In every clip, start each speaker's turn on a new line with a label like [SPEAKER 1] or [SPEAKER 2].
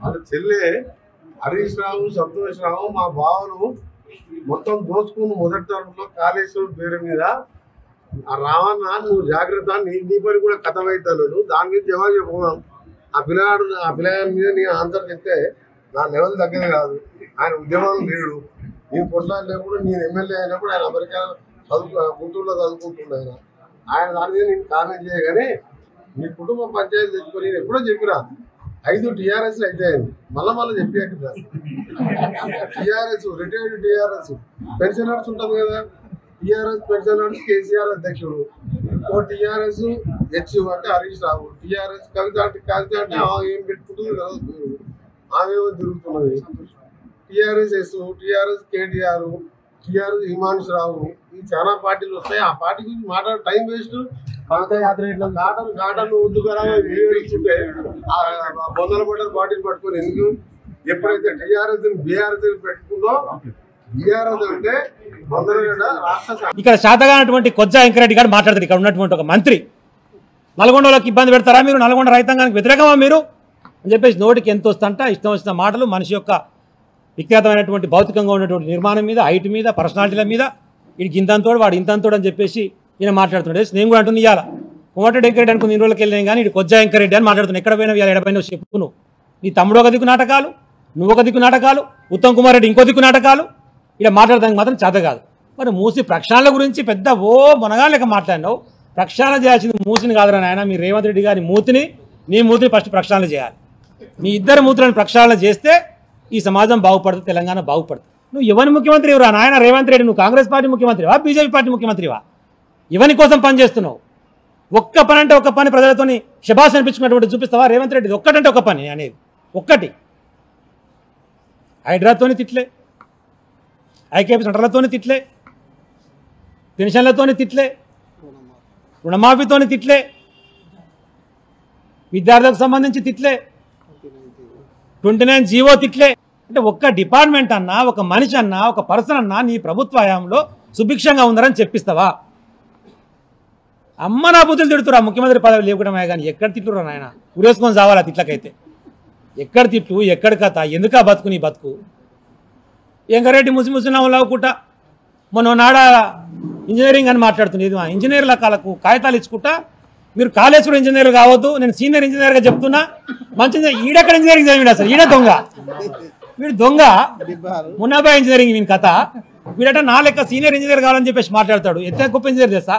[SPEAKER 1] వాళ్ళ చెల్లె హరీష్ రావు సంతోష్ రావు మా బావను మొత్తం దోచుకుని మొదటి తరంలో కాళేశ్వరం పేరు మీద రావన్న నువ్వు జాగ్రత్త నీ పని కూడా కథం అవుతాను దాని మీద జవాబు చెప్పుకున్నాం. ఆ పిల్లగాడి మీద నేను ఆన్సర్ చెప్తే నా లెవెల్ దగ్గర కాదు. ఆయన ఉద్యమం లేడు. నేను పొట్లాడినప్పుడు నేను ఎమ్మెల్యే అయినప్పుడు ఆయన అమెరికా గుంటూరులో చదువుకుంటున్నా. ఆయన దాని మీద నేను కామెంట్ చేయగానే మీ కుటుంబ పంచాయతీ తెచ్చుకొని నేను ఎప్పుడో చెప్పినా 5 TRS అయితే మళ్ళీ చెప్పాక టీఆర్ఎస్ రిటైర్డ్ టీఆర్ఎస్ పెన్షనర్స్ ఉంటుంది కదా. టీఆర్ఎస్ పెన్షనర్స్ కేసీఆర్ అధ్యక్షుడు. ఓ టీఆర్ఎస్ హెచ్ అంటే హరీష్ రావు. టీఆర్ఎస్ కవిత అంటే ఏం పెట్టుకుంటుంది కదా ఆమెమో తిరుగుతున్నది. TRS S, TRS KTR, TRS Himanshu Rao, ఈ చాలా పార్టీలు వస్తాయి. ఆ పార్టీ గురించి మాట్లాడే టైం వేస్ట్. కాటన్ ఉద్దుకుంటే బొందల పడ్డ పార్టీలు పట్టుకొని ఎందుకు? ఎప్పుడైతే టీఆర్ఎస్ బీఆర్ఎస్ పెట్టుకుందో బీఆర్ఎస్ అంటే
[SPEAKER 2] ఇక్కడ శాతగానటువంటి కొజ్జా వెంకరెడ్డి గారు మాట్లాడతారు. ఇక్కడ ఉన్నటువంటి ఒక మంత్రి నల్గొండలోకి ఇబ్బంది పెడతారా మీరు? నల్గొండ రైతాంగానికి వ్యతిరేకమా మీరు అని చెప్పేసి నోటికి ఎంత వస్తుంట ఇష్టం వచ్చిన మాటలు మనిషి యొక్క విఖ్యాతమైనటువంటి భౌతికంగా ఉన్నటువంటి నిర్మాణం మీద, హైట్ మీద, పర్సనాలిటీల మీద వీడికి ఇంతంతోడు వాడు ఇంతంతోడు అని చెప్పేసి ఈయన మాట్లాడుతున్నాడు. నేను కూడా అంటుంది ఇవ్వాలి కోమటిరెడ్డి వెంకరెడ్డి అనుకుని ఇన్ని రోజులకి వెళ్ళాను కానీ ఇటు కొజ్జా వెంకరెడ్డి అని మాట్లాడుతున్నాను. ఎక్కడ పోయినా ఇవాళ ఎడపైన చెప్పు. నువ్వు నీ తమ్ముడు ఒక దిక్కు నాటకాలు, నువ్వు ఒక దిక్కు నాటకాలు, ఉత్తమ్ కుమార్ రెడ్డి ఇంకో దిక్కు నాటకాలు. ఇలా మాట్లాడడానికి మాత్రం చేత కాదు. మరి మూసి ప్రక్షాళన గురించి పెద్ద మొనగా లెక్క మాట్లాడినావు. ప్రక్షాళన చేయాల్సింది మూసిని కాదురా నాయన. మీ రేవంత్ రెడ్డి గారి మూతిని, నీ మూతిని ఫస్ట్ ప్రక్షాళన చేయాలి. మీ ఇద్దరు మూతులను ప్రక్షాళన చేస్తే ఈ సమాజం బాగుపడుతుంది, తెలంగాణ బాగుపడుతుంది. నువ్వు ఎవరి ముఖ్యమంత్రి రా నాయన రేవంత్ రెడ్డి? నువ్వు కాంగ్రెస్ పార్టీ ముఖ్యమంత్రివా, బీజేపీ పార్టీ ముఖ్యమంత్రివా? ఎవరి కోసం పనిచేస్తున్నావు? ఒక్క పని అంటే ఒక్క పని ప్రజలతోని శబాష్ అనిపించుకున్నటువంటి చూపిస్తావా రేవంత్ రెడ్డి? ఒక్కటంటే ఒక పని అనేది ఒక్కటి. హైడ్రాతోని తిట్లే, ఐకేపీ సెంటర్లతోని తిట్లే, పెన్షన్లతోని తిట్లే, రుణమాఫీతోని తిట్లే, విద్యార్థులకు సంబంధించి తిట్లే, 29 జీవో తిట్లే. అంటే ఒక్క డిపార్ట్మెంట్ అన్నా, ఒక మనిషి అన్నా, ఒక పర్సన్ అన్నా నీ ప్రభుత్వ హయాంలో సుభిక్షంగా ఉందని చెప్పిస్తావా? అమ్మ నా బుద్ధులు తిడుతురా ముఖ్యమంత్రి పదవి లేకుండా కానీ ఎక్కడ తిట్టురా నాయన? ఉరేసుకొని చావాలా తిట్లకైతే? ఎక్కడ తిట్లు, ఎక్కడ కథ, ఎందుకా బతుకు నీ బతుకు? వెంకరెడ్డి ముసిముసినావు లేవుకుంటా మొన్న నాడ ఇంజనీరింగ్ అని మాట్లాడుతుంది. ఇది ఇంజనీర్ల కాలకు కాగితాలు ఇచ్చుకుంటా మీరు కాళేశ్వరం ఇంజనీర్ కావద్దు, నేను సీనియర్ ఇంజనీర్గా చెప్తున్నా. మంచి ఈడెక్కడ ఇంజనీరింగ్ చదివిండు అసలు? ఈడ దొంగ, వీడు దొంగ. మున్నాబాయ్ ఇంజనీరింగ్ వీని కథ. వీడట నా లెక్క సీనియర్ ఇంజనీర్ కావాలని చెప్పేసి మాట్లాడతాడు. ఎంత గొప్ప ఇంజనీర్ చేస్తా.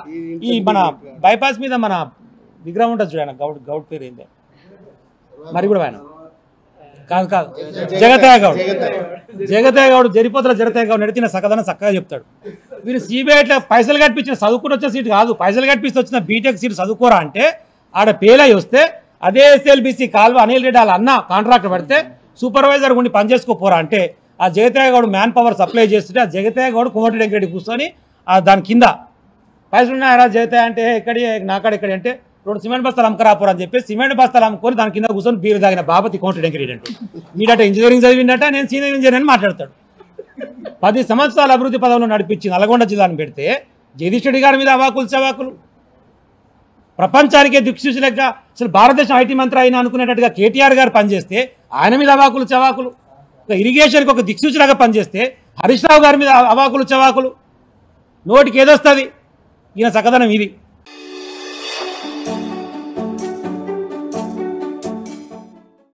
[SPEAKER 2] ఈ మన బైపాస్ మీద మన విగ్రహం ఉంటుంది చూడ, గౌడ్ పేరు ఏంది మరి కూడా ఆయన కాదు జగతయ్య గౌడ్ జరిపోతుల జగతయ్య గౌడ్ నడిచిన సకదన చక్కగా చెప్తాడు. వీరు సిబిఐట్లో పైసలు కట్టించిన చదువుకుని వచ్చే సీటు కాదు, పైసలు కట్టిస్తే వచ్చిన బీటెక్ సీటు చదువుకోరా అంటే ఆడ పేలై వస్తే అదే SLBC కాల్వ అనిల్ రెడ్డి వాళ్ళ అన్న కాంట్రాక్ట్ పడితే సూపర్వైజర్ ఉండి పనిచేసుకోపోరా అంటే ఆ Jagataiah Goud man power supply చేస్తుంటే ఆ జగతయ్య గౌడ్ కోమటిరెడ్డి వెంకరెడ్డి కూర్చొని దాని కింద పైసలు ఉన్నాయా జగతయ్య అంటే ఎక్కడి నాకాడ ఎక్కడి అంటే 2 సిమెంట్ బస్తాలు అమ్మకరాపోరా అని చెప్పి సిమెంట్ బస్తాలు అమ్ముకొని దాని కింద కూర్చొని బీరు తాగిన బాబతి కోమటిరెడ్డి వెంకరెడ్డి అంటే మీడట ఇంజనీరింగ్ చదివిందట, నేను సీనియర్ ఇంజనీర్ అని మాట్లాడతాడు. 10 సంవత్సరాల అభివృద్ధి పదవులు నడిపించి నల్గొండ జిల్లాను పెడితే జగదీష్ రెడ్డి గారి మీద అవాకులు చవాకులు, ప్రపంచానికే దిక్సూచిలెక్క అసలు భారతదేశం ఐటీ మంత్రి అయినా అనుకునేటట్టుగా కేటీఆర్ గారు పనిచేస్తే ఆయన మీద అవాకులు చవాకులు, ఇరిగేషన్కి ఒక దిక్సూచిలాగా పనిచేస్తే హరీష్ రావు గారి మీద అవాకులు చవాకులు. నోటికి ఏదొస్తుంది ఈయన చక్కదనం ఇది.